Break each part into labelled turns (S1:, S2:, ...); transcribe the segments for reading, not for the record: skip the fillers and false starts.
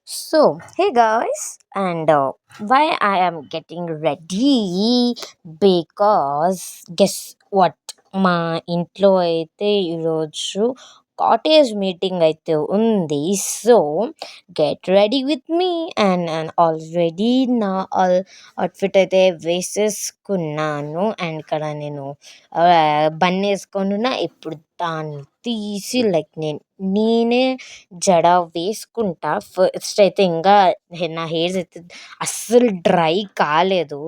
S1: Hey guys, and why I am getting ready because guess what? మా ఇంట్లో అయితే ఈరోజు కాటేజ్ మీటింగ్ అయితే ఉంది. So get ready with me and already నా అవుట్ఫిట్ అయితే వేసేసుకున్నాను. అండ్ ఇక్కడ నేను బన్ వేసుకొని ఇప్పుడు దాన్ని తీసి నేనే జడ వేసుకుంటా. ఫస్ట్ అయితే ఇంకా నా హెయిర్స్ అయితే అస్సలు డ్రై కాలేదు.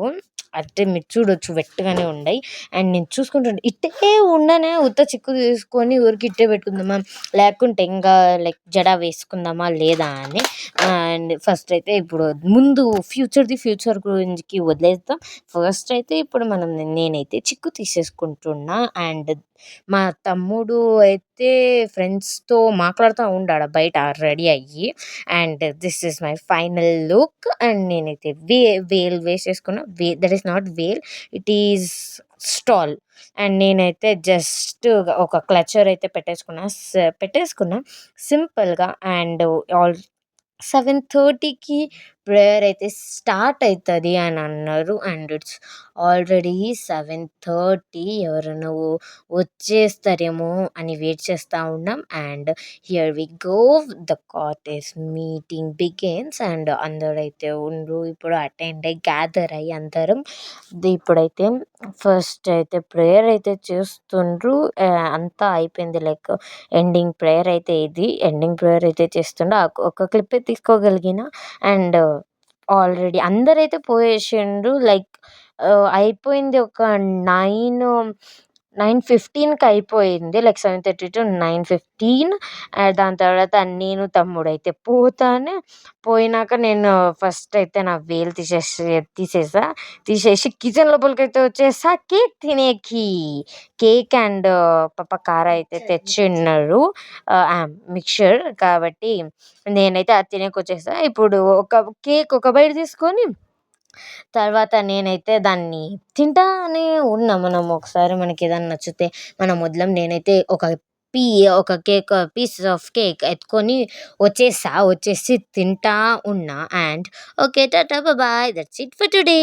S1: అంటే మీరు చూడొచ్చు వెట్గానే ఉన్నాయి. అండ్ నేను చూసుకుంటుంటే ఇట్టే ఉండనే ఉత్త చిక్కు తీసుకొని ఊరికి ఇట్టే పెట్టుకుందామా, లేకుంటే ఇంకా జడ వేసుకుందామా లేదా అని. అండ్ ఫస్ట్ అయితే ఇప్పుడు ముందు ఫ్యూచర్ గురించి వదిలేద్దాం. ఫస్ట్ అయితే ఇప్పుడు నేనైతే చిక్కు తీసేసుకుంటున్నా. అండ్ మా తమ్ముడు అయితే ఫ్రెండ్స్తో మాట్లాడుతూ ఉండాడు బయట రెడీ అయ్యి. And this is my final look. And నేనైతే వేల్ వేసేసుకున్నా. That is not veil, it is stole. And నేనైతే జస్ట్ ఒక క్లచర్ అయితే పెట్టేసుకున్నా సింపుల్గా. అండ్ ఆల్ 7:30కి ప్రేయర్ అయితే స్టార్ట్ అవుతుంది అని అన్నారు. And it's already 7:30. ఎవరైనా వచ్చేస్తారేమో అని వెయిట్ చేస్తూ ఉన్నాం. And here we go, the cottage meeting begins. And అందరైతే ఉండ్రు ఇప్పుడు అటెండ్ అయ్యి గ్యాదర్ అయ్యి అందరం ఇప్పుడైతే ఫస్ట్ అయితే ప్రేయర్ అయితే చేస్తుండ్రు. అంతా అయిపోయింది. ఎండింగ్ ప్రేయర్ అయితే ఇది ఎండింగ్ ప్రేయర్ అయితే చేస్తుండ ఒక క్లిప్ తీసుకోగలిగిన. అండ్ ఆల్రెడీ అందరైతే పోయేసిండ్రు. అయిపోయింది ఒక 9:15కి అయిపోయింది. 7:30 to 9:15. దాని తర్వాత నేను తమ్ముడు అయితే పోయినాక నేను ఫస్ట్ అయితే నా వేలు తీసేసి కిచెన్ లోపలికి అయితే వచ్చేసా కేక్ తినేకి. కేక్ అండ్ పప్ప కార అయితే తెచ్చిన్నారు మిక్చర్ కాబట్టి నేనైతే అది తినేకి వచ్చేసా. ఇప్పుడు ఒక బైట్ తీసుకొని తర్వాత నేనైతే దాన్ని తింటానే ఉన్నా. మనం ఒకసారి మనకి ఏదైనా నచ్చితే మనం వదలం. నేనైతే ఒక పీస్ ఆఫ్ కేక్ ఎత్తుకొని వచ్చేసి తింటా ఉన్నా. And okay, tata bye, that's it for today.